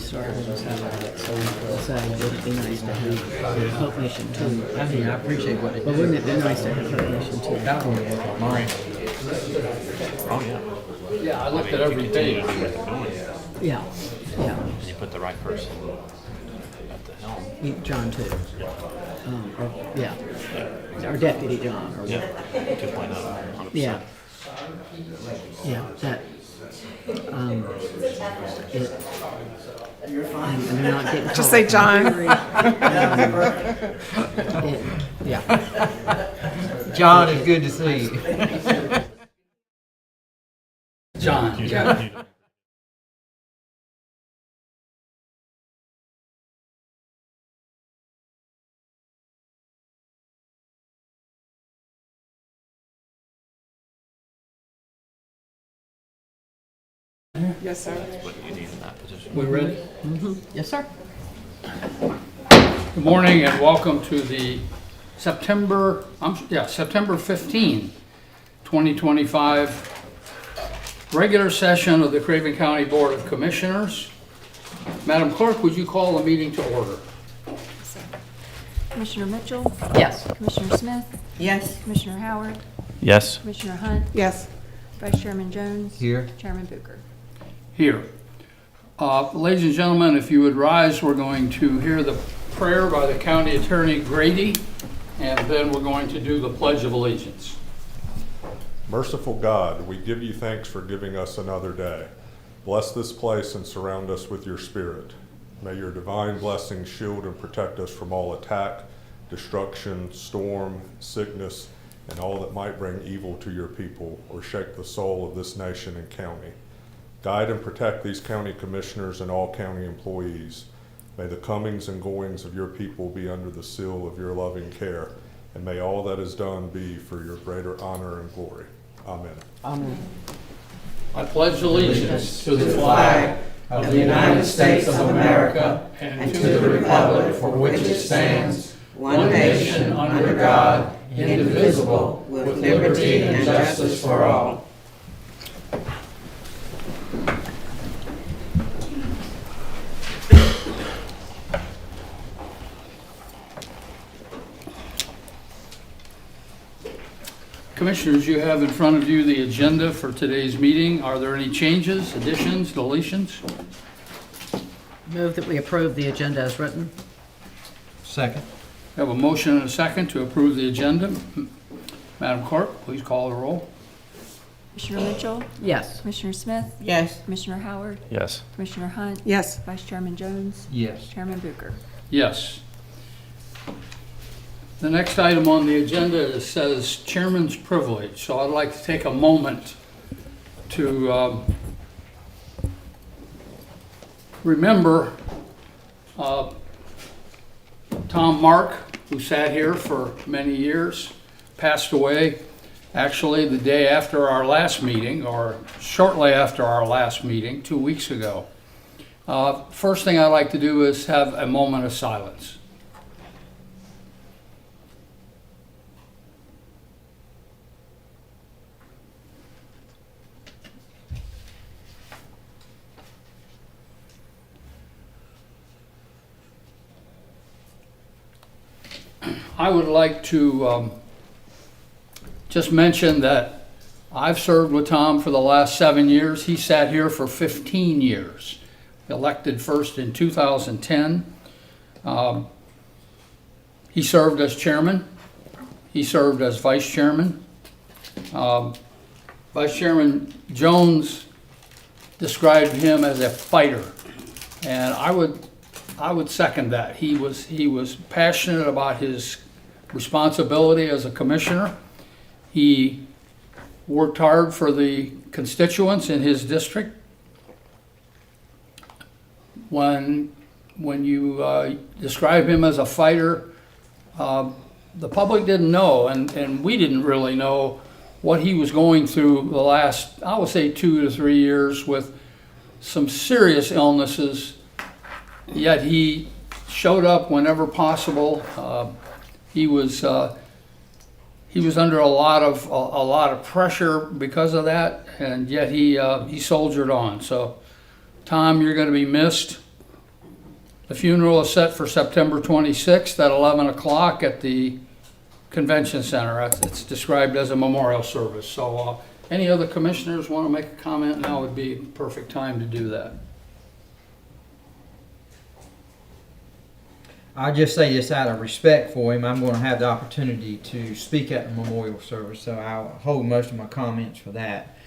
start with this, so say, would it be nice to have Hope Mission too? I mean, I appreciate what it But wouldn't it be nice to have Hope Mission too? That one was on mine. Oh, yeah. Yeah, I looked at every page. Yeah, yeah. And you put the right person at the helm. John too. Yeah. Or Deputy John. Or Yeah, 2.0, 100%. Yeah. Yeah, that, and they're not getting Just say John. Yeah. John, it's good to see you. John. Yes, sir. What you need in that position. We ready? Yes, sir. Good morning and welcome to the September 15, 2025 regular session of the Craven County Board of Commissioners. Madam Clerk, would you call the meeting to order? Commissioner Mitchell, Yes. Commissioner Smith, Yes. Commissioner Howard, Yes. Commissioner Hunt, Yes. Vice Chairman Jones. Here. Chairman Booker. Here. Ladies and gentlemen, if you would rise, we're going to hear the prayer by the County Attorney Grady, and then we're going to do the Pledge of Allegiance. Merciful God, we give you thanks for giving us another day. Bless this place and surround us with your spirit. May your divine blessings shield and protect us from all attack, destruction, storm, sickness, and all that might bring evil to your people or shake the soul of this nation and county. Guide and protect these county commissioners and all county employees. May the comings and goings of your people be under the seal of your loving care, and may all that is done be for your greater honor and glory. Amen. Amen. I pledge allegiance to the flag of the United States of America and to the republic for which it stands, one nation under God, indivisible, with liberty and justice for all. Commissioners, you have in front of you the agenda for today's meeting. Are there any changes, additions, deletions? Move that we approve the agenda as written. Second. We have a motion and a second to approve the agenda. Madam Clerk, please call the roll. Commissioner Mitchell, Yes. Commissioner Smith, Yes. Commissioner Howard, Yes. Commissioner Hunt, Yes. Vice Chairman Jones, Yes. Chairman Booker. Yes. The next item on the agenda says Chairman's Privilege, so I'd like to take a moment to remember Tom Mark, who sat here for many years, passed away actually the day after our last meeting, or shortly after our last meeting, 2 weeks ago. First thing I'd like to do is have a moment of silence. I would like to just mention that I've served with Tom for the last 7 years. He sat here for 15 years, elected first in 2010. He served as chairman. He served as vice chairman. Vice Chairman Jones described him as a fighter, and I would second that. He was passionate about his responsibility as a commissioner. He worked hard for the constituents in his district. When you describe him as a fighter, the public didn't know, and we didn't really know what he was going through the last, I would say, 2 to 3 years with some serious illnesses. Yet he showed up whenever possible. He was under a lot of pressure because of that, and yet he soldiered on. So, Tom, you're going to be missed. The funeral is set for September 26th at 11 o'clock at the Convention Center. It's described as a memorial service. So any other commissioners want to make a comment? Now would be the perfect time to do that. I'll just say this out of respect for him. I'm going to have the opportunity to speak at the memorial service, so I'll hold most of my comments for that.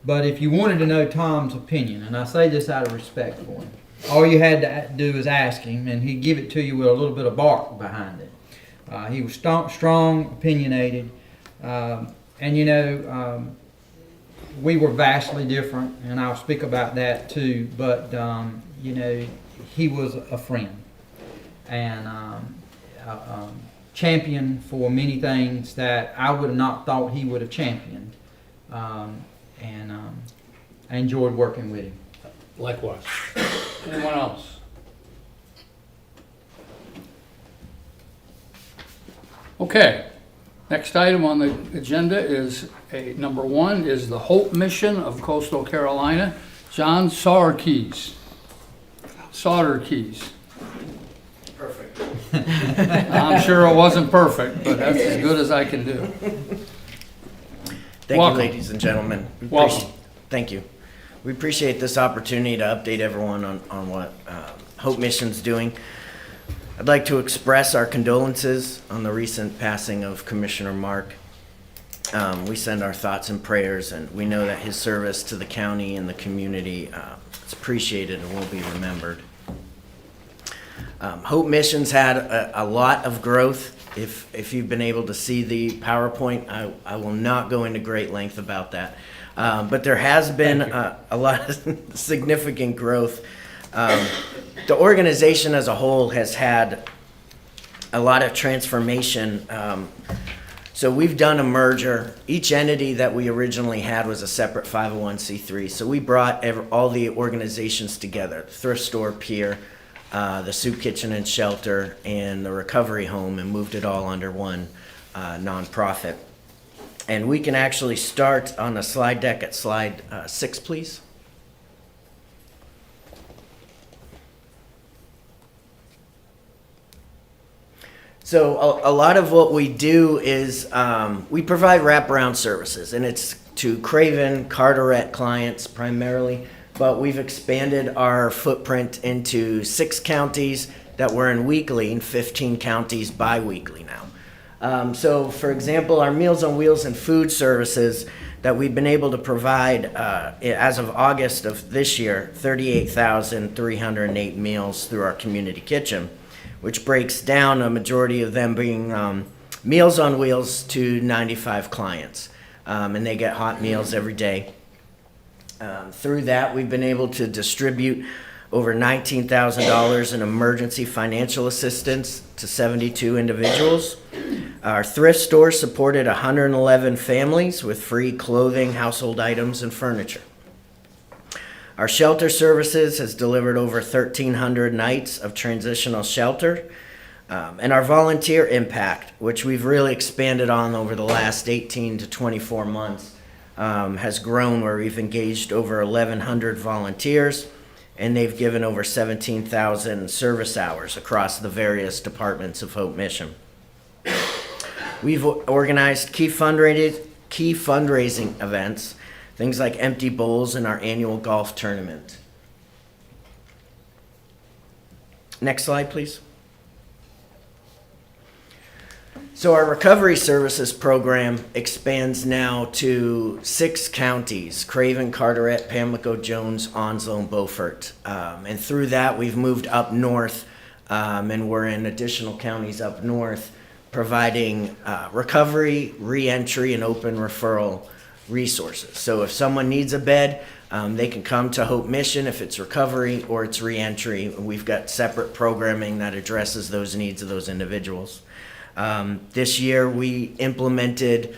But if you wanted to know Tom's opinion, and I say this out of respect for him, all you had to do is ask him, and he'd give it to you with a little bit of bark behind it. He was strong, opinionated, and you know, we were vastly different, and I'll speak about that too. But you know, he was a friend and champion for many things that I would have not thought he would have championed. And I enjoyed working with him. Likewise. Anyone else? Okay. Next item on the agenda is number 1 is the Hope Mission of Coastal Carolina. John Sauerkeys. Perfect. I'm sure it wasn't perfect, but that's as good as I can do. Thank Welcome. you, ladies and gentlemen. Welcome. Thank you. We appreciate this opportunity to update everyone on what Hope Mission's doing. I'd like to express our condolences on the recent passing of Commissioner Mark. We send our thoughts and prayers, and we know that his service to the county and the community is appreciated and will be remembered. Hope Mission's had a lot of growth. If you've been able to see the PowerPoint, I will not go into great length about that. But there has been a lot of significant growth. The organization as a whole has had a lot of transformation. So we've done a merger. Each entity that we originally had was a separate 501c3. So we brought all the organizations together, the thrift store, Pier, the soup kitchen and shelter, and the recovery home, and moved it all under one nonprofit. And we can actually start on the slide deck at slide 6, please. So a lot of what we do is we provide wraparound services, and it's to Craven, Carteret clients primarily, but we've expanded our footprint into 6 counties that we're in weekly and 15 counties bi-weekly now. So for example, our Meals on Wheels and food services that we've been able to provide as of August of this year, 38,308 meals through our community kitchen, which breaks down a majority of them being Meals on Wheels to 95 clients. And they get hot meals every day. Through that, we've been able to distribute over $19,000 in emergency financial assistance to 72 individuals. Our thrift store supported 111 families with free clothing, household items, and furniture. Our shelter services has delivered over 1,300 nights of transitional shelter. And our volunteer impact, which we've really expanded on over the last 18 to 24 months, has grown, where we've engaged over 1,100 volunteers, and they've given over 17,000 service hours across the various departments of Hope Mission. We've organized key fundraising events, things like empty bowls and our annual golf tournament. Next slide, please. So our recovery services program expands now to 6 counties: Craven, Carteret, Pamlico, Jones, Onslow, and Beaufort. And through that, we've moved up north, and we're in additional counties up north, providing recovery, reentry, and open referral resources. So if someone needs a bed, they can come to Hope Mission if it's recovery or it's reentry. We've got separate programming that addresses those needs of those individuals. This year we implemented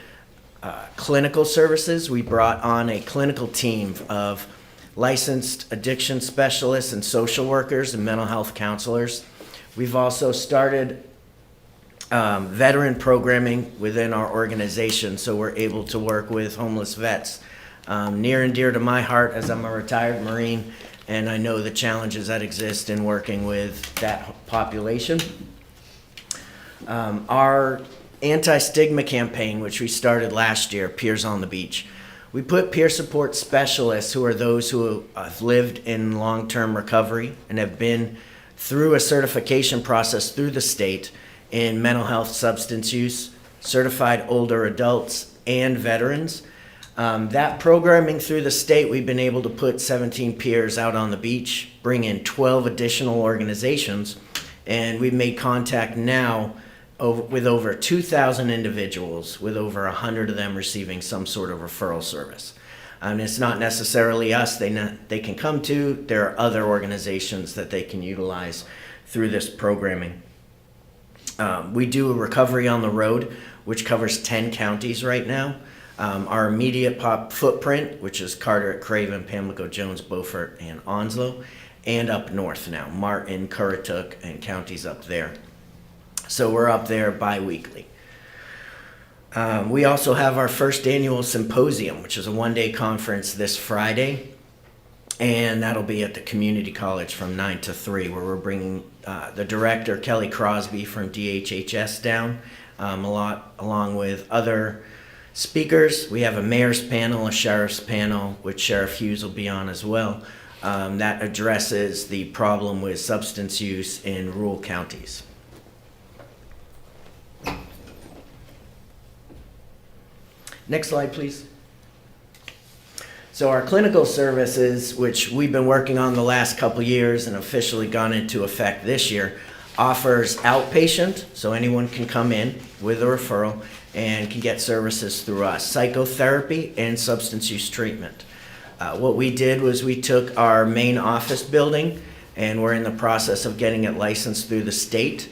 clinical services. We brought on a clinical team of licensed addiction specialists and social workers and mental health counselors. We've also started veteran programming within our organization, so we're able to work with homeless vets. Near and dear to my heart, as I'm a retired Marine, and I know the challenges that exist in working with that population. Our anti-stigma campaign, which we started last year, Peers on the Beach. We put peer support specialists, who are those who have lived in long-term recovery and have been through a certification process through the state in mental health, substance use, certified older adults, and veterans. That programming through the state, we've been able to put 17 peers out on the beach, bring in 12 additional organizations, and we've made contact now with over 2,000 individuals, with over 100 of them receiving some sort of referral service. And it's not necessarily us they can come to. There are other organizations that they can utilize through this programming. We do a recovery on the road, which covers 10 counties right now. Our immediate footprint, which is Carteret, Craven, Pamlico, Jones, Beaufort, and Onslow, and up north now, Martin, Currituck, and counties up there. So we're up there bi-weekly. We also have our first annual symposium, which is a one-day conference this Friday, and that'll be at the community college from 9 to 3, where we're bringing the director, Kelly Crosby from DHHS down, along with other speakers. We have a mayor's panel, a sheriff's panel, which Sheriff Hughes will be on as well, that addresses the problem with substance use in rural counties. Next slide, please. So our clinical services, which we've been working on the last couple years and officially gone into effect this year, offers outpatient, so anyone can come in with a referral and can get services through us, psychotherapy and substance use treatment. What we did was we took our main office building, and we're in the process of getting it licensed through the state.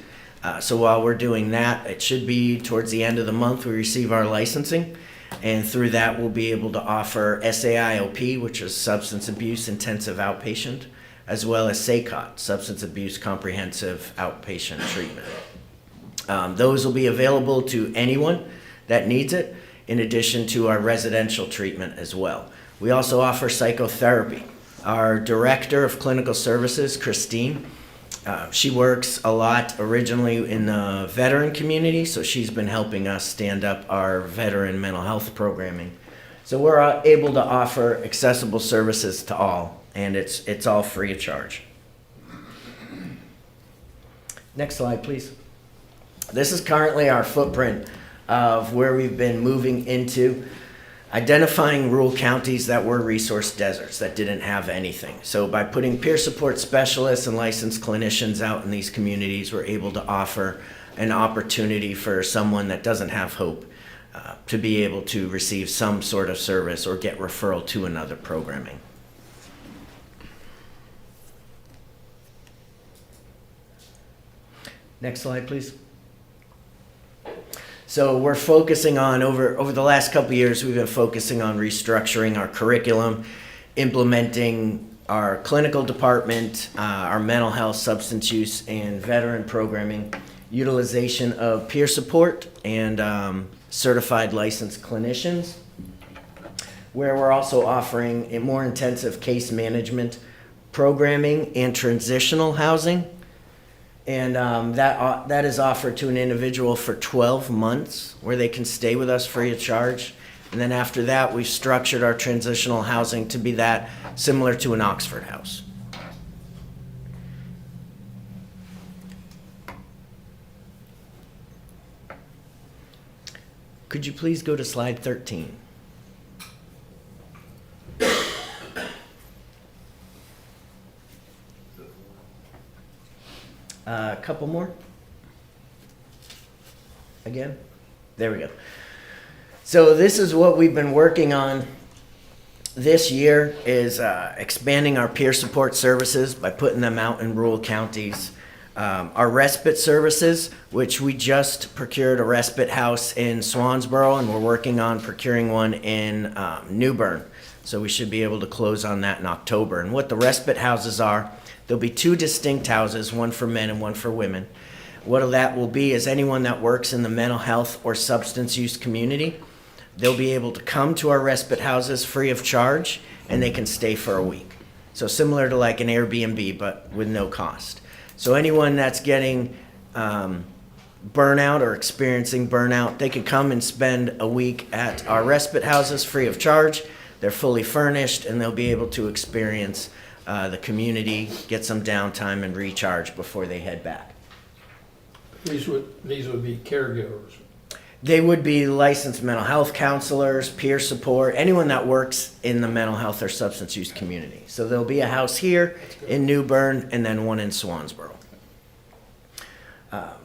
So while we're doing that, it should be towards the end of the month we receive our licensing. And through that, we'll be able to offer SAIOP, which is Substance Abuse Intensive Outpatient, as well as SACOT, Substance Abuse Comprehensive Outpatient Treatment. Those will be available to anyone that needs it, in addition to our residential treatment as well. We also offer psychotherapy. Our Director of Clinical Services, Christine, she works a lot originally in the veteran community, so she's been helping us stand up our veteran mental health programming. So we're able to offer accessible services to all, and it's all free of charge. Next slide, please. This is currently our footprint of where we've been moving into, identifying rural counties that were resource deserts, that didn't have anything. So by putting peer support specialists and licensed clinicians out in these communities, we're able to offer an opportunity for someone that doesn't have hope to be able to receive some sort of service or get referral to another programming. Next slide, please. So we're focusing on, over the last couple of years, we've been focusing on restructuring our curriculum, implementing our clinical department, our mental health, substance use, and veteran programming, utilization of peer support, and certified licensed clinicians, where we're also offering a more intensive case management programming and transitional housing. And that is offered to an individual for 12 months, where they can stay with us free of charge. And then after that, we've structured our transitional housing to be that similar to an Oxford house. Could you please go to slide 13? A couple more. Again. There we go. So this is what we've been working on this year, is expanding our peer support services by putting them out in rural counties. Our respite services, which we just procured a respite house in Swansboro, and we're working on procuring one in New Bern. So we should be able to close on that in October. And what the respite houses are, there'll be two distinct houses, one for men and one for women. What that will be is anyone that works in the mental health or substance use community, they'll be able to come to our respite houses free of charge, and they can stay for a week. So similar to like an Airbnb, but with no cost. So anyone that's getting burnout or experiencing burnout, they could come and spend a week at our respite houses free of charge. They're fully furnished, and they'll be able to experience the community, get some downtime, and recharge before they head back. These would be caregivers. They would be licensed mental health counselors, peer support, anyone that works in the mental health or substance use community. So there'll be a house here in New Bern and then one in Swansboro.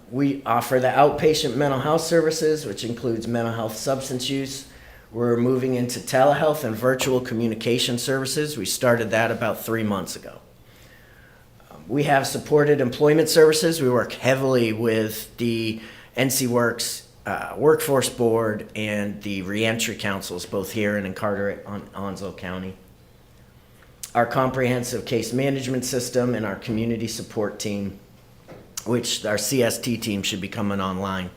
We offer the outpatient mental health services, which includes mental health substance use. We're moving into telehealth and virtual communication services. We started that about 3 months ago. We have supported employment services. We work heavily with the NC Works Workforce Board and the reentry councils, both here and in Carteret, Onslow County. Our comprehensive case management system and our community support team, which our CST team should be coming online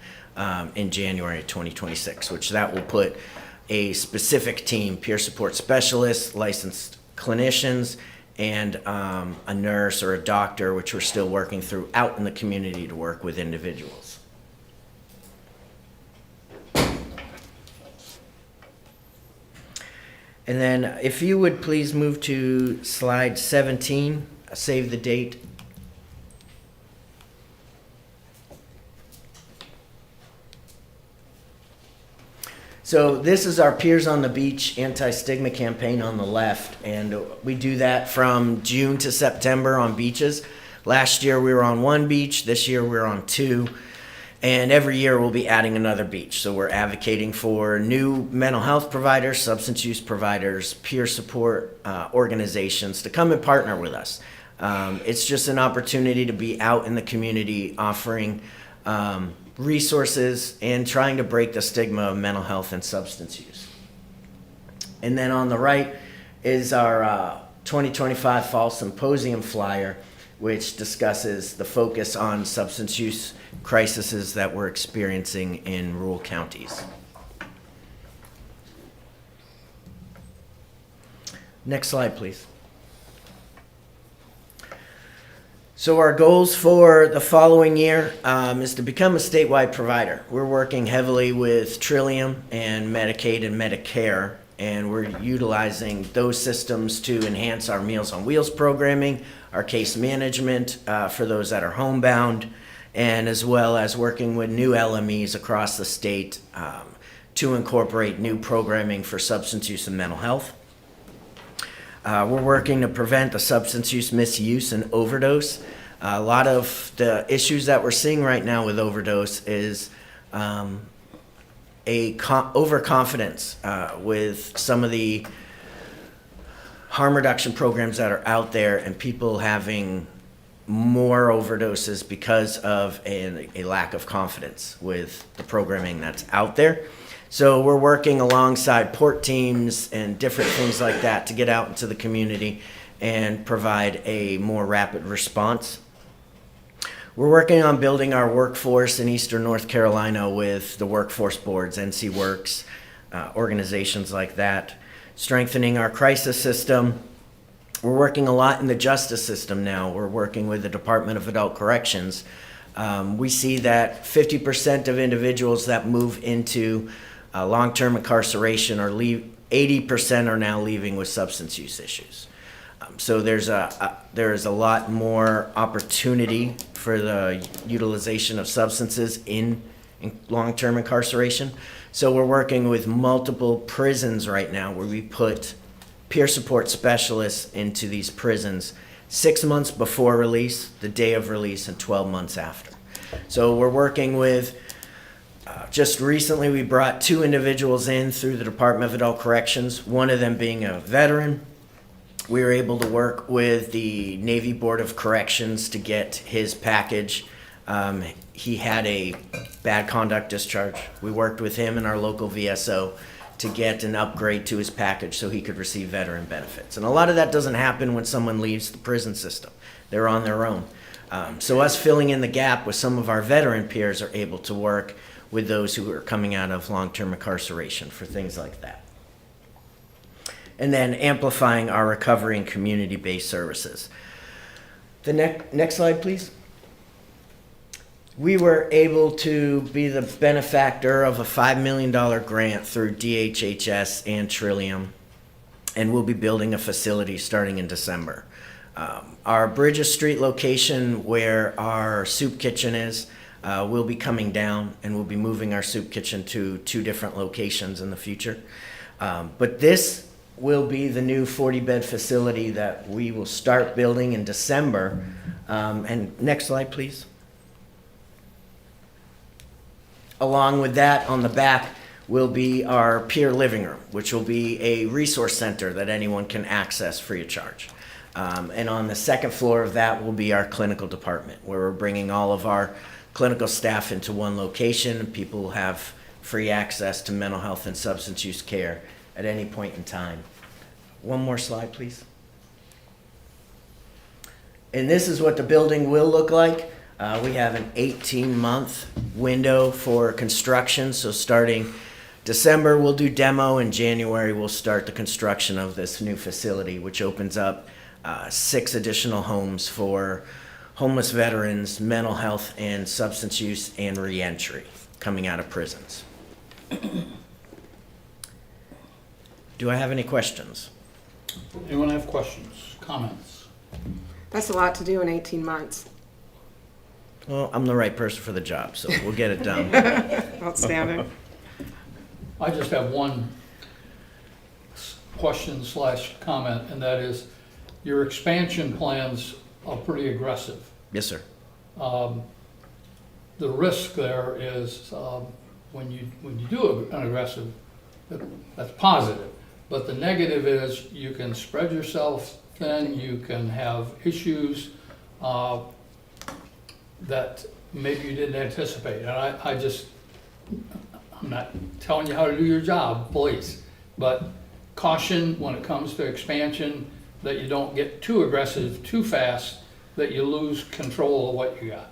in January of 2026, which that will put a specific team, peer support specialists, licensed clinicians, and a nurse or a doctor, which we're still working through, out in the community to work with individuals. And then if you would please move to slide 17, save the date. So this is our Peers on the Beach anti-stigma campaign on the left, and we do that from June to September on beaches. Last year we were on 1 beach, this year we're on 2, and every year we'll be adding another beach. So we're advocating for new mental health providers, substance use providers, peer support organizations to come and partner with us. It's just an opportunity to be out in the community offering resources and trying to break the stigma of mental health and substance use. And then on the right is our 2025 Fall Symposium flyer, which discusses the focus on substance use crises that we're experiencing in rural counties. Next slide, please. So our goals for the following year is to become a statewide provider. We're working heavily with Trillium and Medicaid and Medicare, and we're utilizing those systems to enhance our Meals on Wheels programming, our case management for those that are homebound, and as well as working with new LMEs across the state to incorporate new programming for substance use and mental health. We're working to prevent the substance use, misuse, and overdose. A lot of the issues that we're seeing right now with overdose is overconfidence with some of the harm reduction programs that are out there, and people having more overdoses because of a lack of confidence with the programming that's out there. So we're working alongside port teams and different things like that to get out into the community and provide a more rapid response. We're working on building our workforce in Eastern North Carolina with the workforce boards, NC Works, organizations like that, strengthening our crisis system. We're working a lot in the justice system now. We're working with the Department of Adult Corrections. We see that 50% of individuals that move into long-term incarceration or 80% are now leaving with substance use issues. So there's a lot more opportunity for the utilization of substances in long-term incarceration. So we're working with multiple prisons right now where we put peer support specialists into these prisons 6 months before release, the day of release, and 12 months after. So we're working with just recently, we brought 2 individuals in through the Department of Adult Corrections, one of them being a veteran. We were able to work with the Navy Board of Corrections to get his package. He had a bad conduct discharge. We worked with him and our local VSO to get an upgrade to his package so he could receive veteran benefits. And a lot of that doesn't happen when someone leaves the prison system. They're on their own. So us filling in the gap with some of our veteran peers are able to work with those who are coming out of long-term incarceration for things like that. and then amplifying our recovery and community-based services. The next slide, please. We were able to be the benefactor of a $5 million grant through DHHS and Trillium, and we'll be building a facility starting in December. Our Bridges Street location, where our soup kitchen is, will be coming down, and we'll be moving our soup kitchen to 2 different locations in the future. But this will be the new 40-bed facility that we will start building in December. And next slide, please. Along with that, on the back will be our peer living room, which will be a resource center that anyone can access free of charge. And on the second floor of that will be our clinical department, where we're bringing all of our clinical staff into one location. People will have free access to mental health and substance use care at any point in time. One more slide, please. And this is what the building will look like. We have an 18-month window for construction. So starting December, we'll do demo. In January, we'll start the construction of this new facility, which opens up 6 additional homes for homeless veterans, mental health and substance use, and reentry coming out of prisons. Do I have any questions? Anyone have questions, comments? That's a lot to do in 18 months. Well, I'm the right person for the job, so we'll get it done. Outstanding. I just have one question / comment, and that is, your expansion plans are pretty aggressive. Yes, sir. The risk there is when you do an aggressive, that's positive. But the negative is you can spread yourself thin, you can have issues that maybe you didn't anticipate. And I'm not telling you how to do your job, please, but caution when it comes to expansion, that you don't get too aggressive too fast, that you lose control of what you got.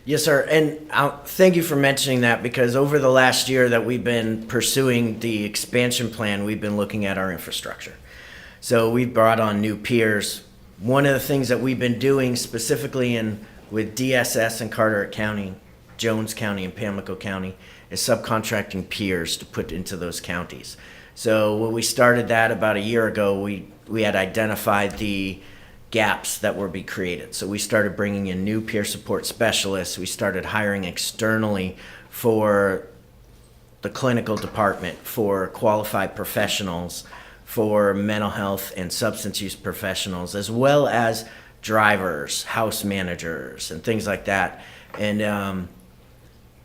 Yes, sir. And thank you for mentioning that, because over the last year that we've been pursuing the expansion plan, we've been looking at our infrastructure. So we've brought on new peers. One of the things that we've been doing specifically with DSS and Carteret County, Jones County, and Pamlico County is subcontracting peers to put into those counties. So when we started that about a year ago, we had identified the gaps that were be created. So we started bringing in new peer support specialists. We started hiring externally for the clinical department, for qualified professionals, for mental health and substance use professionals, as well as drivers, house managers, and things like that. And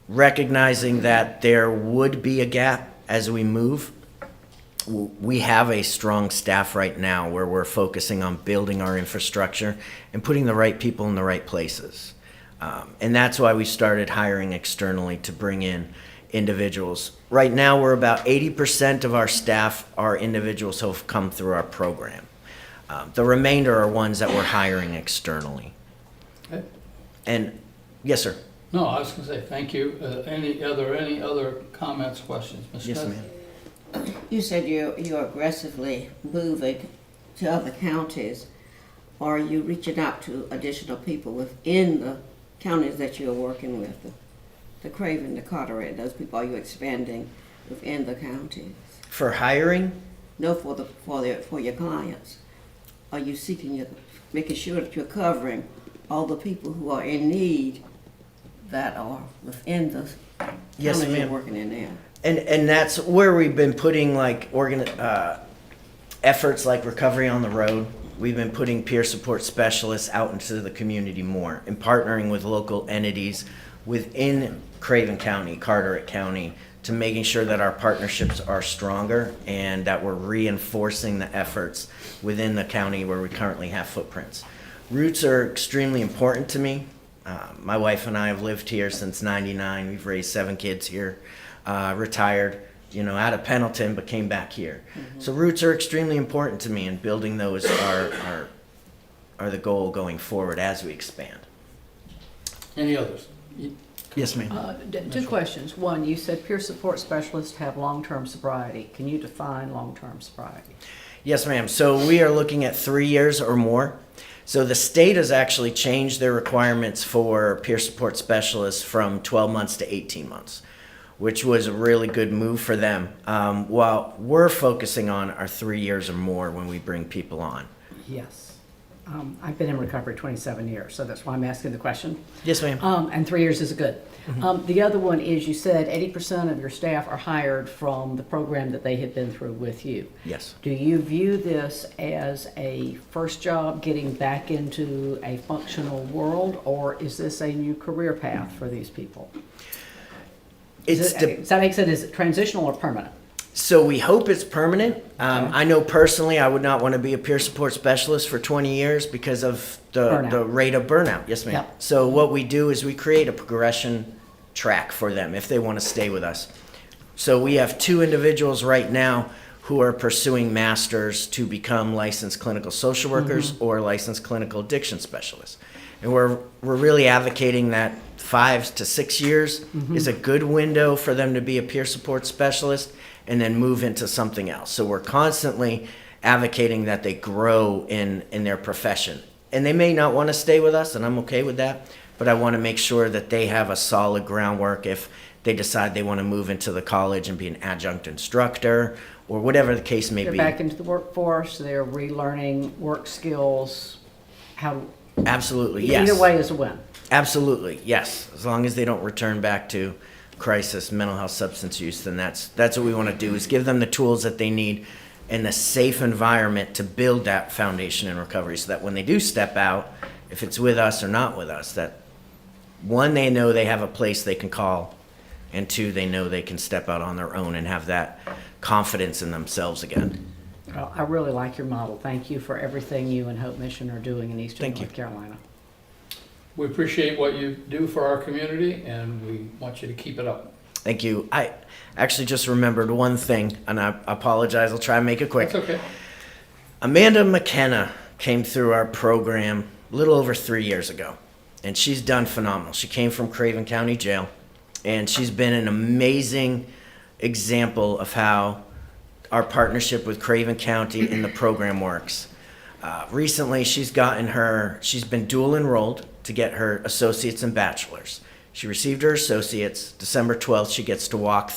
recognizing that there would be a gap as we move, we have a strong staff right now where we're focusing on building our infrastructure and putting the right people in the right places. And that's why we started hiring externally to bring in individuals. Right now, we're about 80% of our staff are individuals who have come through our program. The remainder are ones that we're hiring externally. Okay. And yes, sir. No, I was going to say thank you. Any other comments, questions? Ms. Yes, Smith? ma'am. You said you're aggressively moving to other counties. Are you reaching out to additional people within the counties that you're working with? The Craven, the Carteret, those people, are you expanding within the counties? For hiring, No, for your clients. Are you making sure that you're covering all the people who are in need that are within the Yes, counties you're ma'am. working in there? and that's where we've been putting like efforts like Recovery on the Road. We've been putting peer support specialists out into the community more and partnering with local entities within Craven County, Carteret County, to making sure that our partnerships are stronger and that we're reinforcing the efforts within the county where we currently have footprints. Roots are extremely important to me. My wife and I have lived here since '99. We've raised 7 kids here, retired, out of Pendleton, but came back here. Mm-hmm. So roots are extremely important to me, and building those are the goal going forward as we expand. Any others? Yes, ma'am. 2 questions. One, you said peer support specialists have long-term sobriety. Can you define long-term sobriety? Yes, ma'am. So we are looking at 3 years or more. So the state has actually changed their requirements for peer support specialists from 12 months to 18 months, which was a really good move for them. While we're focusing on our 3 years or more when we bring people on. Yes. I've been in recovery 27 years, so that's why I'm asking the question. Yes, ma'am. And 3 years is good. The other one is you said 80% of your staff are hired from the program that they had been through with you. Yes. Do you view this as a first job getting back into a functional world, or is this a new career path for these people? Does that make sense? Is it transitional or permanent? So we hope it's permanent. I know personally I would not want to be a peer support specialist for 20 years because of the rate of burnout. Yes, ma'am. Yep. So what we do is we create a progression track for them if they want to stay with us. So we have 2 individuals right now who are pursuing masters to become licensed clinical social workers or licensed clinical addiction specialists. And we're really advocating that 5 to 6 years is a good window for them to be a peer support specialist and then move into something else. So we're constantly advocating that they grow in their profession. And they may not want to stay with us, and I'm okay with that, but I want to make sure that they have a solid groundwork if they decide they want to move into the college and be an adjunct instructor or whatever the case may They're be. back into the workforce, they're relearning work skills, how... Absolutely, yes. Either way is a win. Absolutely, yes. As long as they don't return back to crisis, mental health, substance use, then that's what we want to do, is give them the tools that they need and a safe environment to build that foundation in recovery so that when they do step out, if it's with us or not with us, that 1, they know they have a place they can call, and 2, they know they can step out on their own and have that confidence in themselves again. Well, I really like your model. Thank you for everything you and Hope Mission are doing in Eastern Thank you. North Carolina. We appreciate what you do for our community, and we want you to keep it up. Thank you. I actually just remembered one thing, and I apologize. I'll try and make it quick. That's okay. Amanda McKenna came through our program a little over 3 years ago, and she's done phenomenal. She came from Craven County Jail, and she's been an amazing example of how our partnership with Craven County in the program works. Recently, she's been dual enrolled to get her associates and bachelors. She received her associates. December 12th, she gets to walk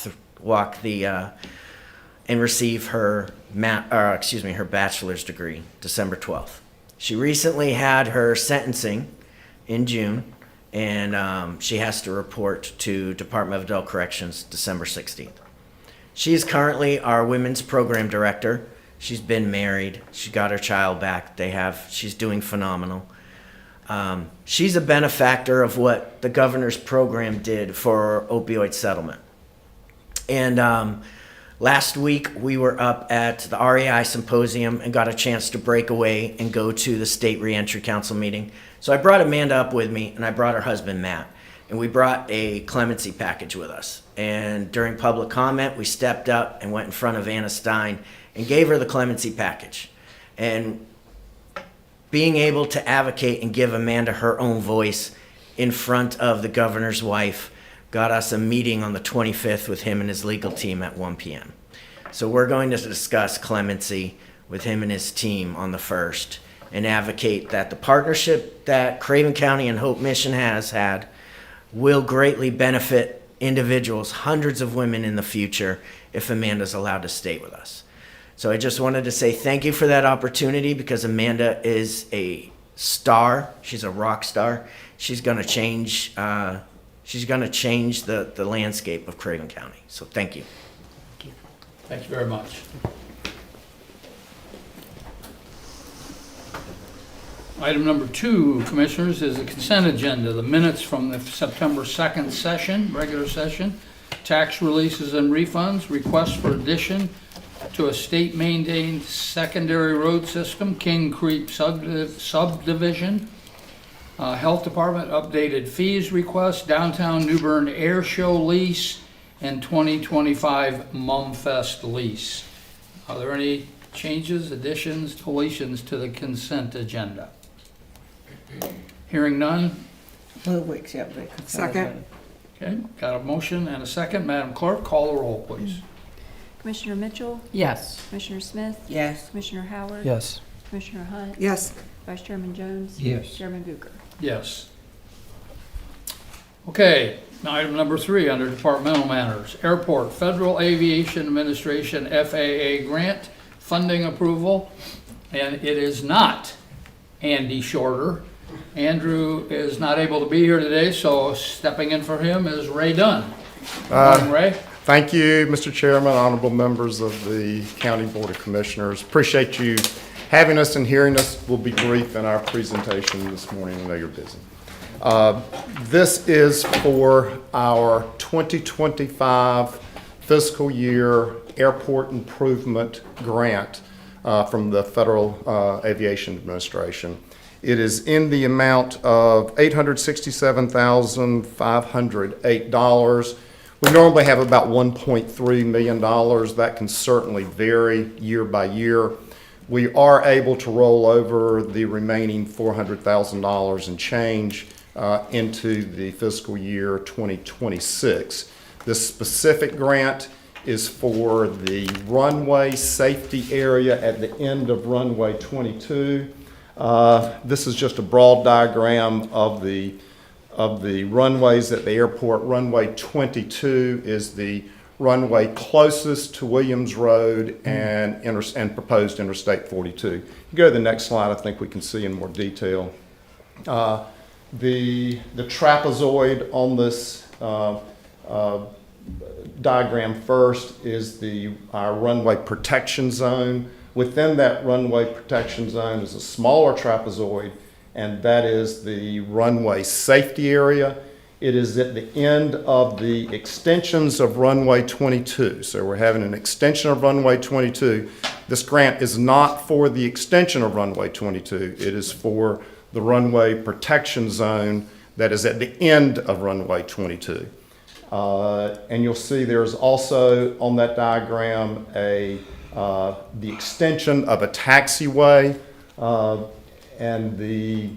and receive her her bachelor's degree, December 12th. She recently had her sentencing in June, and she has to report to Department of Adult Corrections December 16th. She is currently our women's program director. She's been married. She got her child back. She's doing phenomenal. She's a benefactor of what the governor's program did for opioid settlement. And last week we were up at the REI symposium and got a chance to break away and go to the state reentry council meeting. So I brought Amanda up with me, and I brought her husband Matt, and we brought a clemency package with us. And during public comment, we stepped up and went in front of Anna Stein and gave her the clemency package. And being able to advocate and give Amanda her own voice in front of the governor's wife got us a meeting on the 25th with him and his legal team at 1 p.m. So we're going to discuss clemency with him and his team on the 1st and advocate that the partnership that Craven County and Hope Mission has had will greatly benefit individuals, hundreds of women in the future, if Amanda's allowed to stay with us. So I just wanted to say thank you for that opportunity, because Amanda is a star. She's a rock star. She's going to change. She's going to change the landscape of Craven County. So thank you. Thank you very much. Item number 2, Commissioners, is the consent agenda. The minutes from the September 2nd session, regular session, tax releases and refunds, requests for addition to a state-maintained secondary road system, King Creek subdivision, Health Department updated fees request, Downtown New Bern Air Show lease, and 2025 Mumfest lease. Are there any changes, additions, deletions to the consent agenda? Hearing none. Move we accept the consent Second. agenda. Okay, got a motion and a second. Madam Clerk, call the roll, please. Commissioner Mitchell, Yes. Commissioner Smith, Yes. Commissioner Howard. Yes. Commissioner Hunt. Yes. Vice Chairman Jones. Yes. Chairman Bucher. Yes. Okay, now item number 3 under departmental matters. Airport Federal Aviation Administration FAA grant funding approval. And it is not Andy Shorter. Andrew is not able to be here today, so stepping in for him is Ray Dunn. Good morning, Ray. Thank you, Mr. Chairman, honorable members of the County Board of Commissioners. Appreciate you having us and hearing us. We'll be brief in our presentation this morning. I know you're busy. This is for our 2025 fiscal year airport improvement grant from the Federal Aviation Administration. It is in the amount of $867,508. We normally have about $1.3 million. That can certainly vary year by year. We are able to roll over the remaining $400,000 and change into the fiscal year 2026. This specific grant is for the runway safety area at the end of runway 22. This is just a broad diagram of the runways at the airport. Runway 22 is the runway closest to Williams Road and proposed Interstate 42. You go to the next slide, I think we can see in more detail. The trapezoid on this diagram first is our runway protection zone. Within that runway protection zone is a smaller trapezoid, and that is the runway safety area. It is at the end of the extensions of runway 22. So we're having an extension of runway 22. This grant is not for the extension of runway 22. It is for the runway protection zone that is at the end of runway 22. And you'll see there's also on that diagram the extension of a taxiway, and the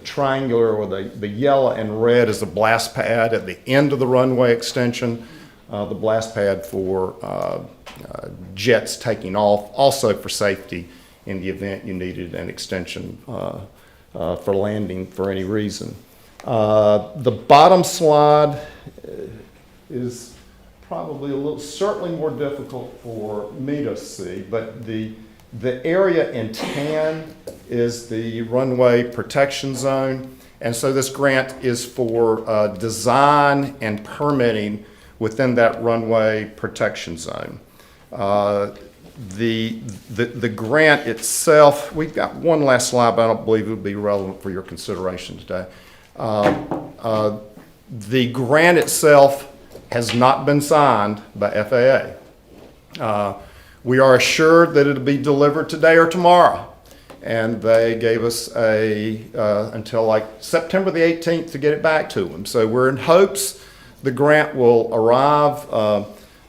triangular or the yellow and red is the blast pad at the end of the runway extension, the blast pad for jets taking off, also for safety in the event you needed an extension for landing for any reason. The bottom slide is probably certainly more difficult for me to see, but the area in tan is the runway protection zone, and so this grant is for design and permitting within that runway protection zone. The grant itself, we've got one last slide, but I don't believe it would be relevant for your consideration today. The grant itself has not been signed by FAA. We are assured that it'll be delivered today or tomorrow, and they gave us until like September the 18th to get it back to them. So we're in hopes the grant will arrive.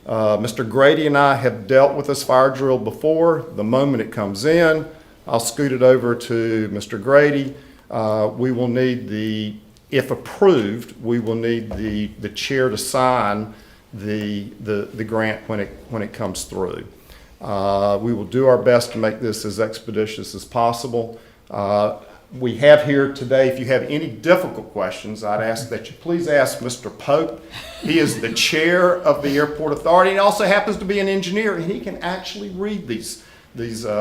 Mr. Grady and I have dealt with this fire drill before. The moment it comes in, I'll scoot it over to Mr. Grady. We will need if approved, we will need the chair to sign the grant when it comes through. We will do our best to make this as expeditious as possible. We have here today, if you have any difficult questions, I'd ask that you please ask Mr. Pope. He is the chair of the Airport Authority. He also happens to be an engineer, and he can actually read these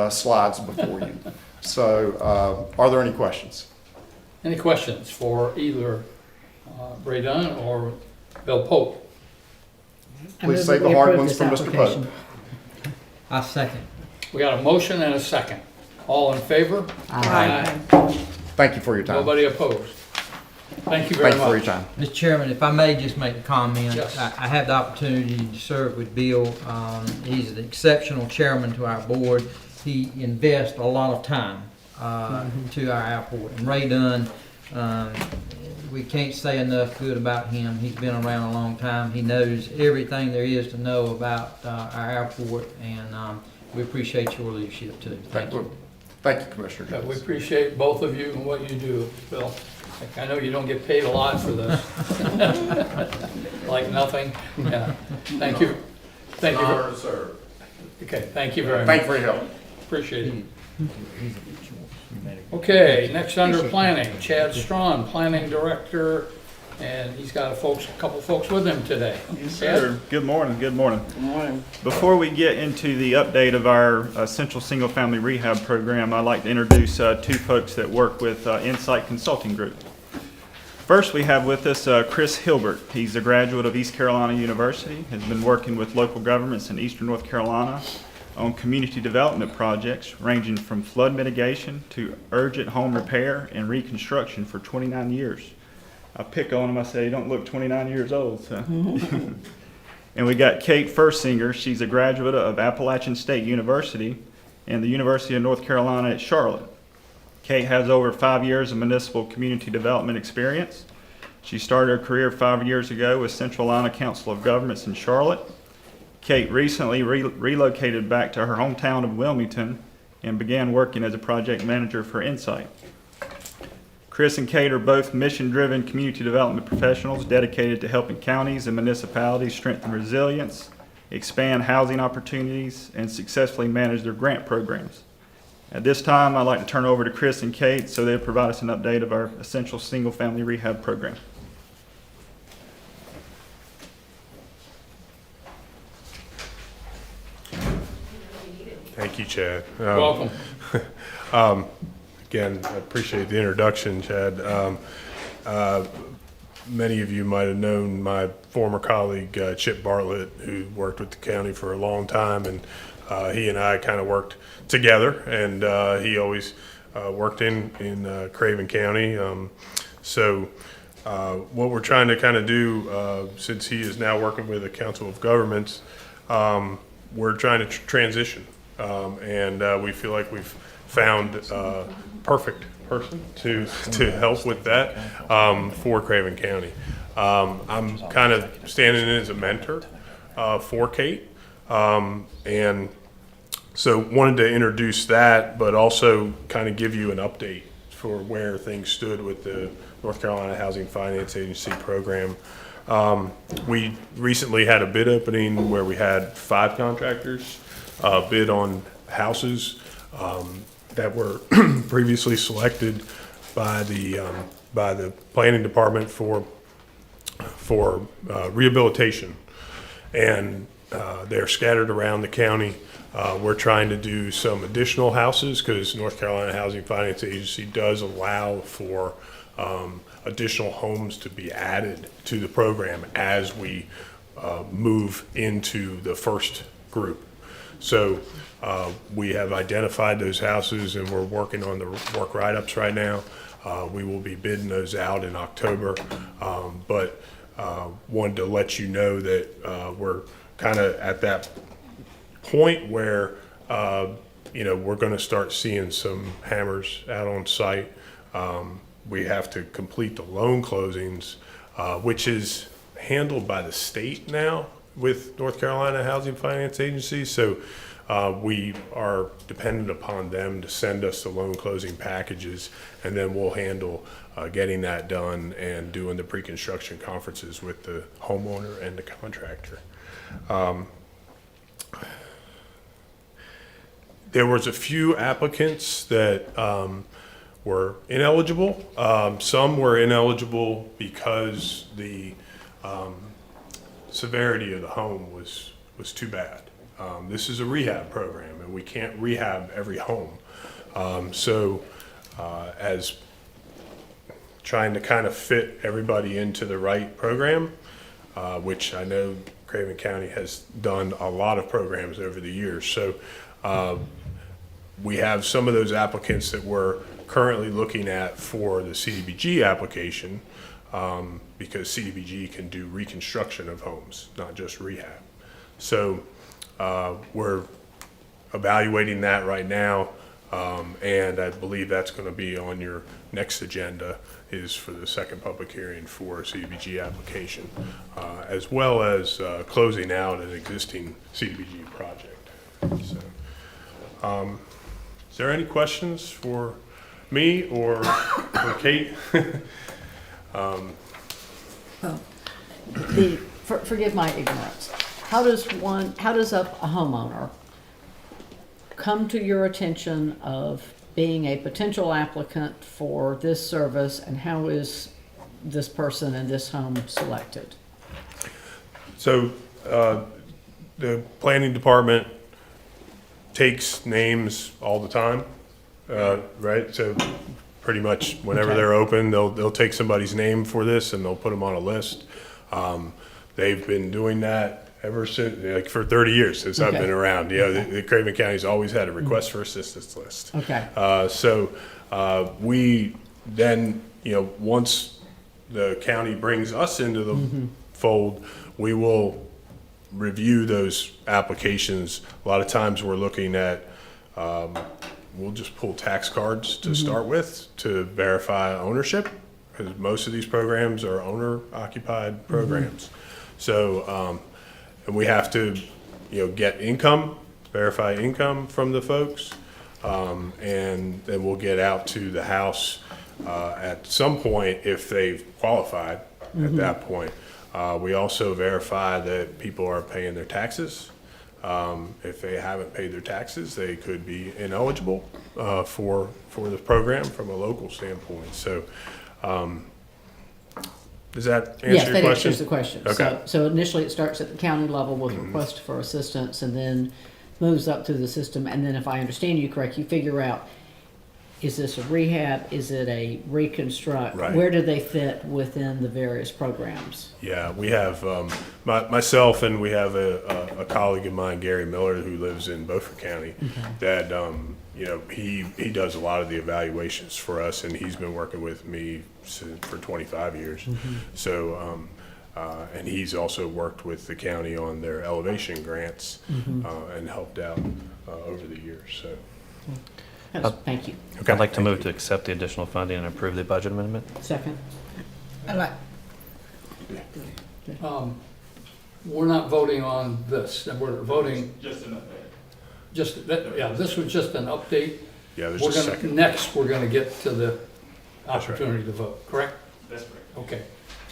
slides before you. So are there any questions? Any questions for either Ray Dunn or Bill Pope? Please save the hard ones for Mr. Pope. I second. We got a motion and a second. All in favor? Aye. Thank you for your time. Nobody opposed. Thank you very Thank you for your much. time. Mr. Chairman, if I may just make a comment. Yes. I have the opportunity to serve with Bill. He's an exceptional chairman to our board. He invests a lot of time to our airport. And Ray Dunn, we can't say enough good about him. He's been around a long time. He knows everything there is to know about our airport, and we appreciate your leadership too. Thank you. Thank you, Commissioner We Jones. appreciate both of you and what you do, Bill. I know you don't get paid a lot for this. Like nothing. Yeah. Thank you. Thank you. Honor to serve. Okay, thank you very Thank much. you for your help. Appreciate it. Okay, next under planning, Chad Strawn, Planning Director, and he's got a couple folks with him today. Sir, good morning, good morning. Good morning. Before we get into the update of our Central Single Family Rehab Program, I'd like to introduce two folks that work with Insight Consulting Group. First, we have with us Chris Hilbert. He's a graduate of East Carolina University, has been working with local governments in Eastern North Carolina on community development projects ranging from flood mitigation to urgent home repair and reconstruction for 29 years. I pick on him, I say, you don't look 29 years old. So. And we got Kate Fursinger. She's a graduate of Appalachian State University and the University of North Carolina at Charlotte. Kate has over 5 years of municipal community development experience. She started her career 5 years ago with Central Carolina Council of Governments in Charlotte. Kate recently relocated back to her hometown of Wilmington and began working as a project manager for Insight. Chris and Kate are both mission-driven community development professionals dedicated to helping counties and municipalities strengthen resilience, expand housing opportunities, and successfully manage their grant programs. At this time, I'd like to turn over to Chris and Kate so they'll provide us an update of our Essential Single Family Rehab Program. Thank you, Chad. Welcome. Again, I appreciate the introduction, Chad. Many of you might have known my former colleague, Chip Bartlett, who worked with the county for a long time, and he and I kind of worked together, and he always worked in Craven County. What we're trying to kind of do, since he is now working with the Council of Governments, we're trying to transition. And we feel like we've found a perfect person to help with that for Craven County. I'm kind of standing in as a mentor for Kate, and so wanted to introduce that, but also kind of give you an update for where things stood with the North Carolina Housing Finance Agency program. We recently had a bid opening where we had 5 contractors bid on houses that were previously selected by the planning department for rehabilitation, and they're scattered around the county. We're trying to do some additional houses because North Carolina Housing Finance Agency does allow for additional homes to be added to the program as we move into the first group. So we have identified those houses and we're working on the work write-ups right now. We will be bidding those out in October, but wanted to let you know that we're kind of at that point where we're going to start seeing some hammers out on site. We have to complete the loan closings, which is handled by the state now with North Carolina Housing Finance Agency. So we are dependent upon them to send us the loan closing packages, and then we'll handle getting that done and doing the pre-construction conferences with the homeowner and the contractor. There was a few applicants that were ineligible. Some were ineligible because the severity of the home was too bad. This is a rehab program, and we can't rehab every home. As trying to kind of fit everybody into the right program, which I know Craven County has done a lot of programs over the years. So we have some of those applicants that we're currently looking at for the CDBG application, because CDBG can do reconstruction of homes, not just rehab. So we're evaluating that right now, and I believe that's going to be on your next agenda, is for the second public hearing for a CDBG application, as well as closing out an existing CDBG project. So, is there any questions for me or for Kate? Forgive my ignorance. how does a homeowner come to your attention of being a potential applicant for this service, and how is this person in this home selected? So the planning department takes names all the time, right? So pretty much whenever Okay. they're open, they'll take somebody's name for this and they'll put them on a list. They've been doing that ever since, like for 30 years since I've Okay. been around. You know, the Craven County's always had a request for assistance list. Okay. So we then, you know, once the county brings us into the fold, we will review those applications. A lot of times we're looking at, we'll just pull tax cards to start with to verify ownership, because most of these programs are owner-occupied programs. So, and we have to, you know, get income, verify income from the folks, and then we'll get out to the house at some point if they've qualified at that point. We also verify that people are paying their taxes. If they haven't paid their taxes, they could be ineligible for the program from a local standpoint. So, does that answer Yes, your that question? answers the question. Okay. So initially it starts at the county level with request for assistance, and then moves up through the system, and then if I understand you correct, you figure out, is this a rehab, is it a reconstruct? Right. Where do they fit within the various programs? Yeah, we have myself, and we have a colleague of mine, Gary Miller, who lives in Beaufort County. That you know, he does a lot of the evaluations for us, and he's been working with me for 25 years. So, and he's also worked with the county on their elevation grants and helped out over the years. So, Thank you. okay. I'd like to move to accept the additional funding and approve the budget amendment. Second? I like, We're not voting on this, and we're voting. Just an update. Yeah, this was just an update. Yeah, there's We're a gonna, second. next, we're gonna get to the That's right. opportunity to vote, correct? That's correct. Okay.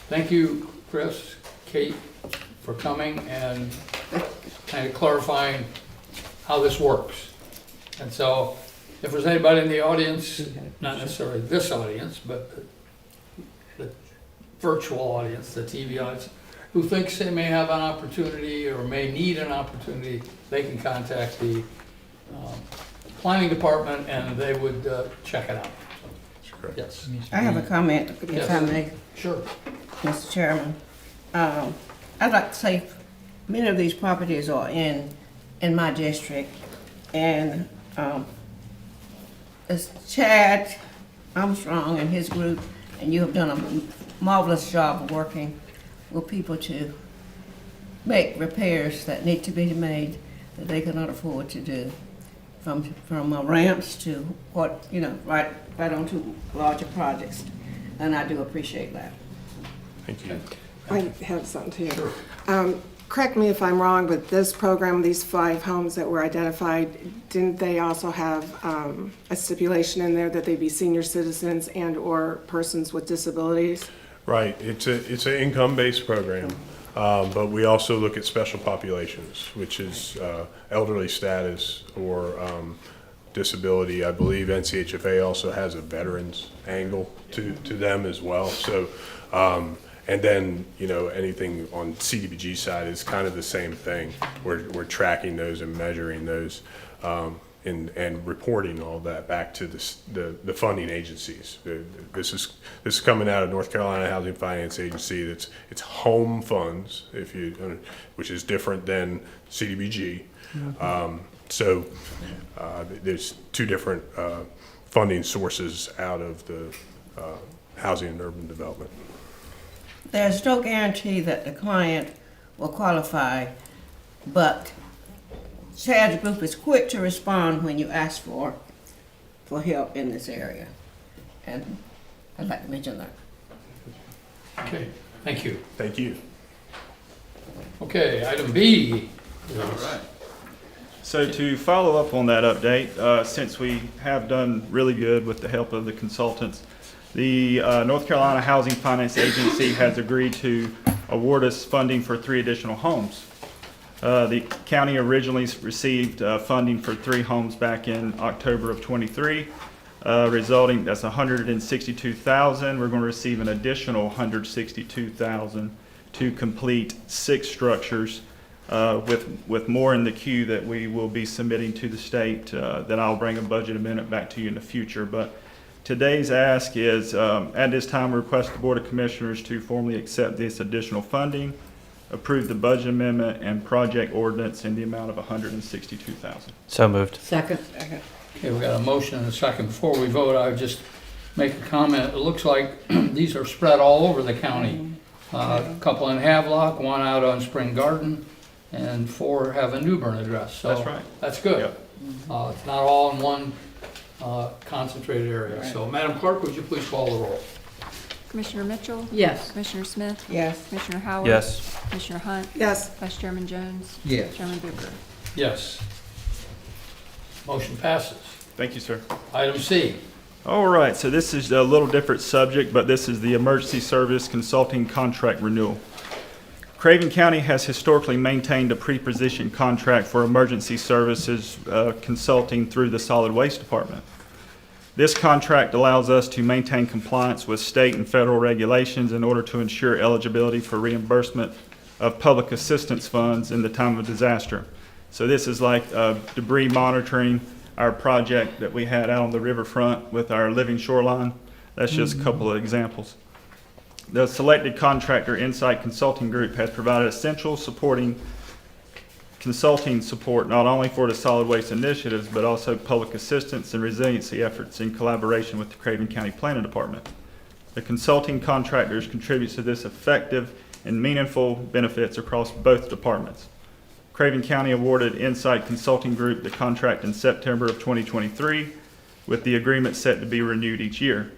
Thank you, Chris, Kate, for coming and kind of clarifying how this works. And so, if there's anybody in the audience, not necessarily this audience, but the virtual audience, the TV audience, who thinks they may have an opportunity or may need an opportunity, they can contact the planning department and they would check it out. Correct. Yes. I have a comment, if I may, Sure. Mr. Chairman. I'd like to say, many of these properties are in my district, and it's Chad Armstrong and his group, and you have done a marvelous job of working with people to make repairs that need to be made that they cannot afford to do, from ramps to what, you know, right on to larger projects, and I do appreciate that. Thank you. I have something too. Correct me if I'm wrong, but this program, these 5 homes that were identified, didn't they also have a stipulation in there that they be senior citizens and/or persons with disabilities? Right, it's an income-based program, but we also look at special populations, which is elderly status or disability. I believe NCHFA also has a veterans angle to them as well. So, and then, you know, anything on CDBG side is kind of the same thing. We're tracking those and measuring those, and reporting all that back to the funding agencies. This is coming out of North Carolina Housing Finance Agency. It's home funds, which is different than CDBG. So there's 2 different funding sources out of the housing and urban development. There's no guarantee that the client will qualify, but Chad's group is quick to respond when you ask for help in this area. And I'd like to mention that. Okay, thank you. Thank you. Okay, item B. All right. So to follow up on that update, since we have done really good with the help of the consultants, the North Carolina Housing Finance Agency has agreed to award us funding for 3 additional homes. The county originally received funding for 3 homes back in October of #23, resulting, that's $162,000. We're going to receive an additional $162,000 to complete 6 structures, with more in the queue that we will be submitting to the state, that I'll bring a budget amendment back to you in the future. But today's ask is, at this time, we request the Board of Commissioners to formally accept this additional funding, approve the budget amendment and project ordinance in the amount of $162,000. So moved. Second. Okay, we got a motion and a second. Before we vote, I would just make a comment. It looks like these are spread all over the county. A couple in Havelock, 1 out on Spring Garden, and 4 have a New Bern address. So That's right. That's good. Yep. It's not all in one concentrated area. So, Madam Clerk, would you please call the roll? Commissioner Mitchell? Yes. Commissioner Smith? Yes. Commissioner Howard? Yes. Commissioner Hunt? Yes. Vice Chairman Jones? Yes. Chairman Booker? Yes. Motion passes. Thank you, sir. Item C. All right, so this is a little different subject, but this is the Emergency Service Consulting Contract Renewal. Craven County has historically maintained a pre-positioned contract for emergency services consulting through the Solid Waste Department. This contract allows us to maintain compliance with state and federal regulations in order to ensure eligibility for reimbursement of public assistance funds in the time of disaster. So this is like debris monitoring, our project that we had out on the riverfront with our living shoreline. That's just a couple of examples. The selected contractor, Insight Consulting Group, has provided essential supporting consulting support not only for the solid waste initiatives, but also public assistance and resiliency efforts in collaboration with the Craven County Planning Department. The consulting contractors contribute to this effective and meaningful benefits across both departments. Craven County awarded Insight Consulting Group the contract in September of 2023, with the agreement set to be renewed each year.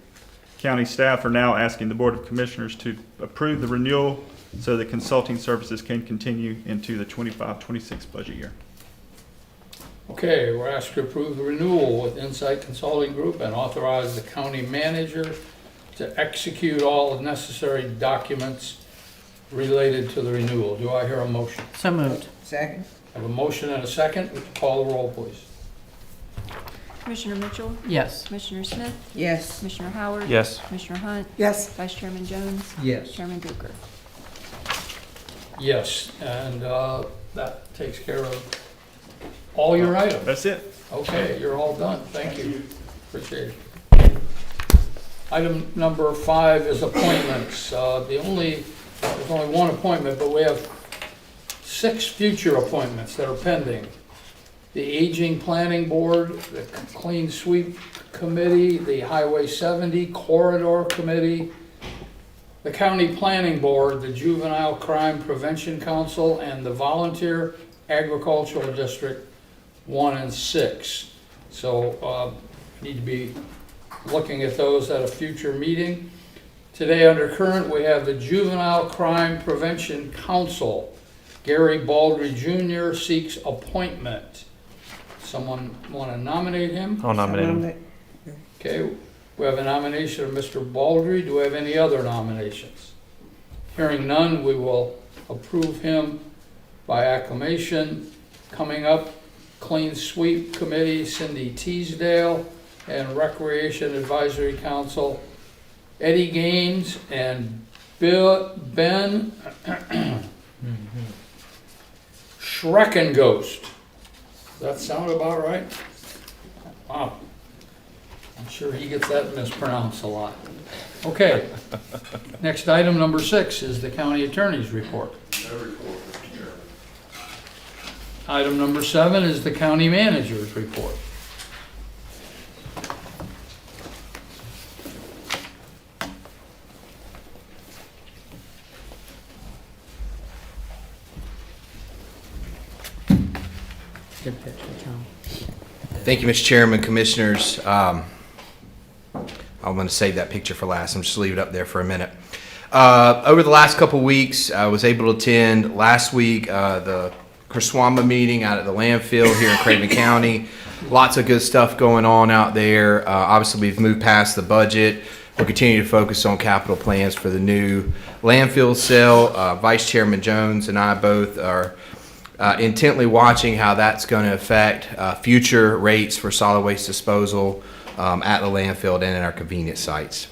County staff are now asking the Board of Commissioners to approve the renewal so the consulting services can continue into the 25-26 budget year. Okay, we're asked to approve the renewal with Insight Consulting Group and authorize the county manager to execute all the necessary documents related to the renewal. Do I hear a motion? So moved. Second. I have a motion and a second. Would you call the roll, please? Commissioner Mitchell? Yes. Commissioner Smith? Yes. Commissioner Howard? Yes. Commissioner Hunt? Yes. Vice Chairman Jones? Yes. Chairman Booker? Yes, and that takes care of all your items. That's it. Okay, you're all done. Thank you. Appreciate it. Item number 5 is appointments. There's only one appointment, but we have 6 future appointments that are pending. The Aging Planning Board, the Clean Sweep Committee, the Highway 70 Corridor Committee, the County Planning Board, the Juvenile Crime Prevention Council, and the Volunteer Agricultural District 1 and 6. So need to be looking at those at a future meeting. Today under current, we have the Juvenile Crime Prevention Council. Gary Baldry Jr. seeks appointment. Someone want to nominate him? I'll nominate him. Okay, we have a nomination of Mr. Baldry. Do we have any other nominations? Hearing none, we will approve him by acclamation. Coming up, Clean Sweep Committee, Cindy Teasdale, and Recreation Advisory Council, Eddie Gaines and Ben Schreckenghost. Does that sound about right? Wow. I'm sure he gets that mispronounced a lot. Okay. Next item, number 6, is the county attorney's report. Item number 7 is the county manager's report. Good picture, Tom. Thank you, Mr. Chairman, Commissioners. I'm going to save that picture for last. I'm just leave it up there for a minute. Over the last couple weeks, I was able to attend last week the Kerswamba meeting out at the landfill here in Craven County. Lots of good stuff going on out there. Obviously, we've moved past the budget. We'll continue to focus on capital plans for the new landfill cell. Vice Chairman Jones and I both are intently watching how that's going to affect future rates for solid waste disposal at the landfill and in our convenience sites.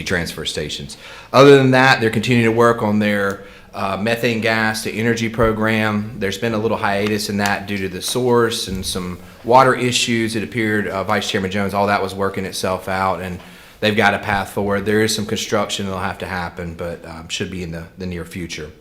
Transfer stations. Other than that, they're continuing to work on their methane gas to energy program. There's been a little hiatus in that due to the source and some water issues. It appeared, Vice Chairman Jones, all that was working itself out, and they've got a path forward. There is some construction that'll have to happen, but should be in the near future.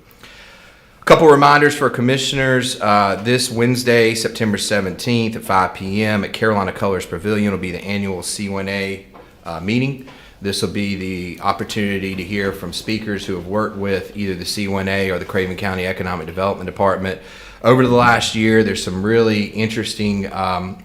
A couple reminders for commissioners. This Wednesday, September 17th at 5 p.m. at Carolina Colors Pavilion will be the annual C1A meeting. This will be the opportunity to hear from speakers who have worked with either the C1A or the Craven County Economic Development Department. Over the last year, there's some really interesting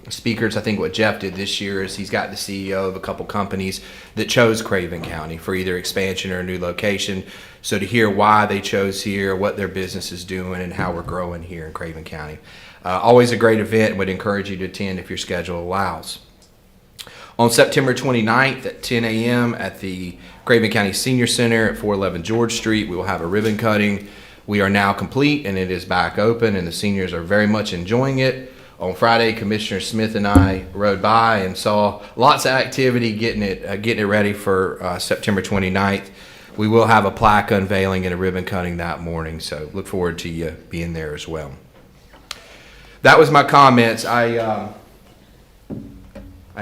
speakers. I think what Jeff did this year is he's got the CEO of a couple companies that chose Craven County for either expansion or a new location. So to hear why they chose here, what their business is doing, and how we're growing here in Craven County. Always a great event, and would encourage you to attend if your schedule allows. On September 29th at 10 a.m. at the Craven County Senior Center at 411 George Street, we will have a ribbon cutting. We are now complete and it is back open, and the seniors are very much enjoying it. On Friday, Commissioner Smith and I rode by and saw lots of activity getting it ready for September 29th. We will have a plaque unveiling and a ribbon cutting that morning, so look forward to you being there as well. That was my comments. I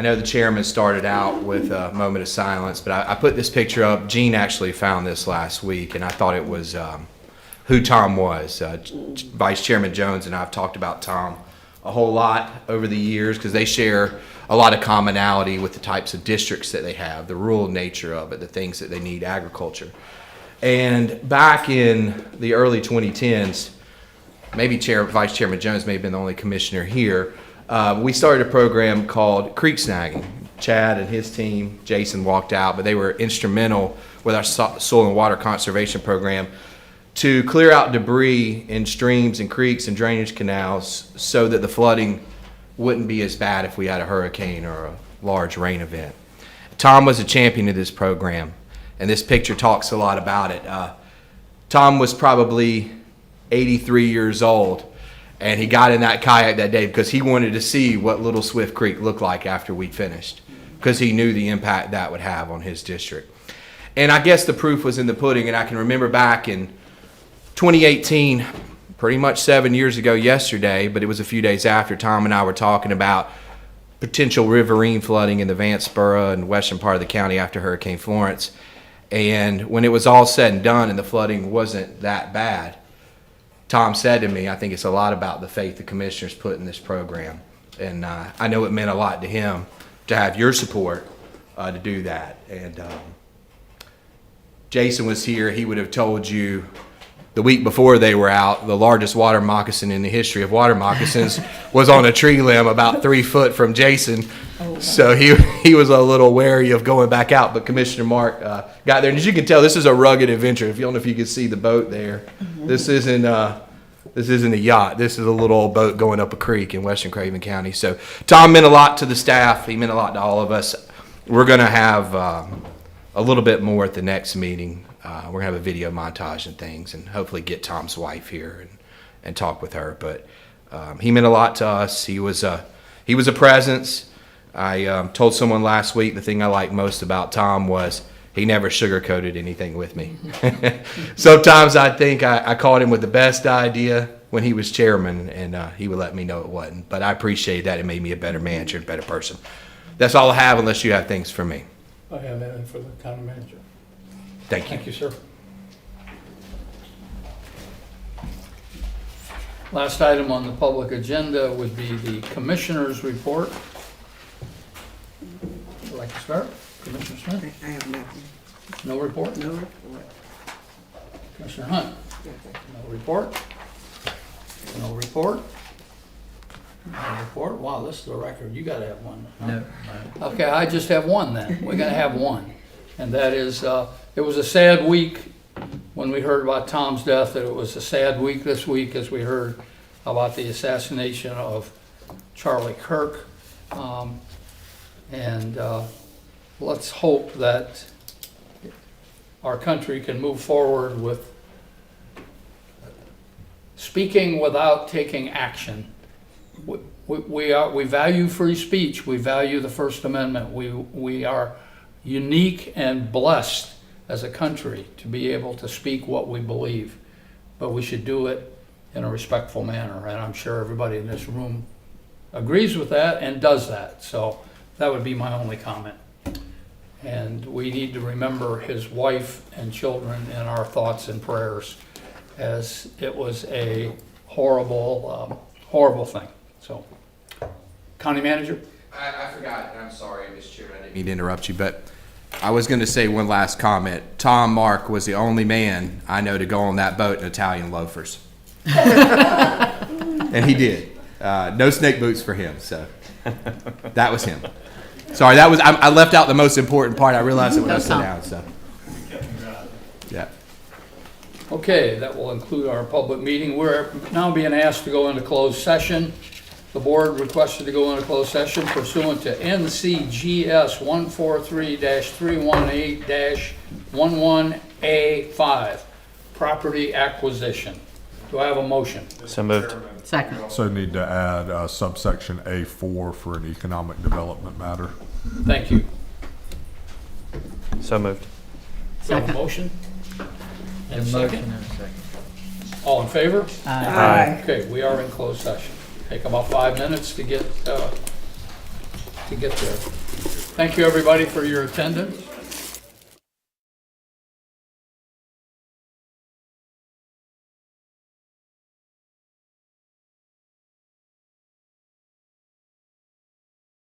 know the chairman started out with a moment of silence, but I put this picture up. Gene actually found this last week, and I thought it was who Tom was. Vice Chairman Jones and I have talked about Tom a whole lot over the years because they share a lot of commonality with the types of districts that they have, the rural nature of it, the things that they need, agriculture. And back in the early 2010s, maybe Vice Chairman Jones may have been the only commissioner here, we started a program called Creek Snagging. Chad and his team, Jason walked out, but they were instrumental with our soil and water conservation program to clear out debris in streams and creeks and drainage canals so that the flooding wouldn't be as bad if we had a hurricane or a large rain event. Tom was a champion of this program, and this picture talks a lot about it. Tom was probably 83 years old, and he got in that kayak that day because he wanted to see what Little Swift Creek looked like after we finished, because he knew the impact that would have on his district. And I guess the proof was in the pudding, and I can remember back in 2018, pretty much 7 years ago yesterday, but it was a few days after, Tom and I were talking about potential riverine flooding in the Vanceboro and western part of the county after Hurricane Florence. And when it was all said and done and the flooding wasn't that bad, Tom said to me, I think it's a lot about the faith the commissioners put in this program. And I know it meant a lot to him to have your support to do that. And Jason was here, he would have told you the week before they were out, the largest water moccasin in the history of water moccasins was on a tree limb about 3 foot from Jason. So he was a little wary of going back out, but Commissioner Mark got there. And as you can tell, this is a rugged adventure. If you don't know if you can see the boat there, this isn't a yacht. This is a little old boat going up a creek in western Craven County. So Tom meant a lot to the staff. He meant a lot to all of us. We're going to have a little bit more at the next meeting. We're going to have a video montage and things, and hopefully get Tom's wife here and talk with her. But he meant a lot to us. He was a presence. I told someone last week the thing I liked most about Tom was he never sugarcoated anything with me. Sometimes I think I caught him with the best idea when he was chairman, and he would let me know it wasn't. But I appreciate that. It made me a better manager, a better person. That's all I have, unless you have things for me. I have anything for the county manager. Thank you. Thank you, sir. Last item on the public agenda would be the commissioner's report. Would you like to start? Commissioner Smith? I have nothing. No report? No report. Commissioner Hunt? No report? No report? No report? Wow, this is a record. You gotta have one. Huh? No. Okay, I just have one then. We're gonna have one. And that is, it was a sad week when we heard about Tom's death, that it was a sad week this week as we heard about the assassination of Charlie Kirk. Let's hope that our country can move forward with speaking without taking action. We value free speech. We value the First Amendment. We are unique and blessed as a country to be able to speak what we believe, but we should do it in a respectful manner, and I'm sure everybody in this room agrees with that and does that. So that would be my only comment. And we need to remember his wife and children in our thoughts and prayers, as it was a horrible, horrible thing. So, County Manager? I forgot, and I'm sorry, Mr. Chairman, I didn't mean to interrupt you, but I was going to say one last comment. Tom Mark was the only man I know to go on that boat in Italian loafers. And he did. No snake boots for him, so that was him. Sorry, I left out the most important part. I realized it when I sat down, so. Yeah. Okay, that will include our public meeting. We're now being asked to go into closed session. The board requested to go into closed session pursuant to NCGS 143-318-11A5, property acquisition. Do I have a motion? So moved. Second. Also need to add subsection A4 for an economic development matter. Thank you. So moved. Do I have a Second. motion? And a Motion second? and a second. All in favor? Aye. Okay, we are in closed session. Take about 5 minutes to get there. Thank you, everybody, for your attendance.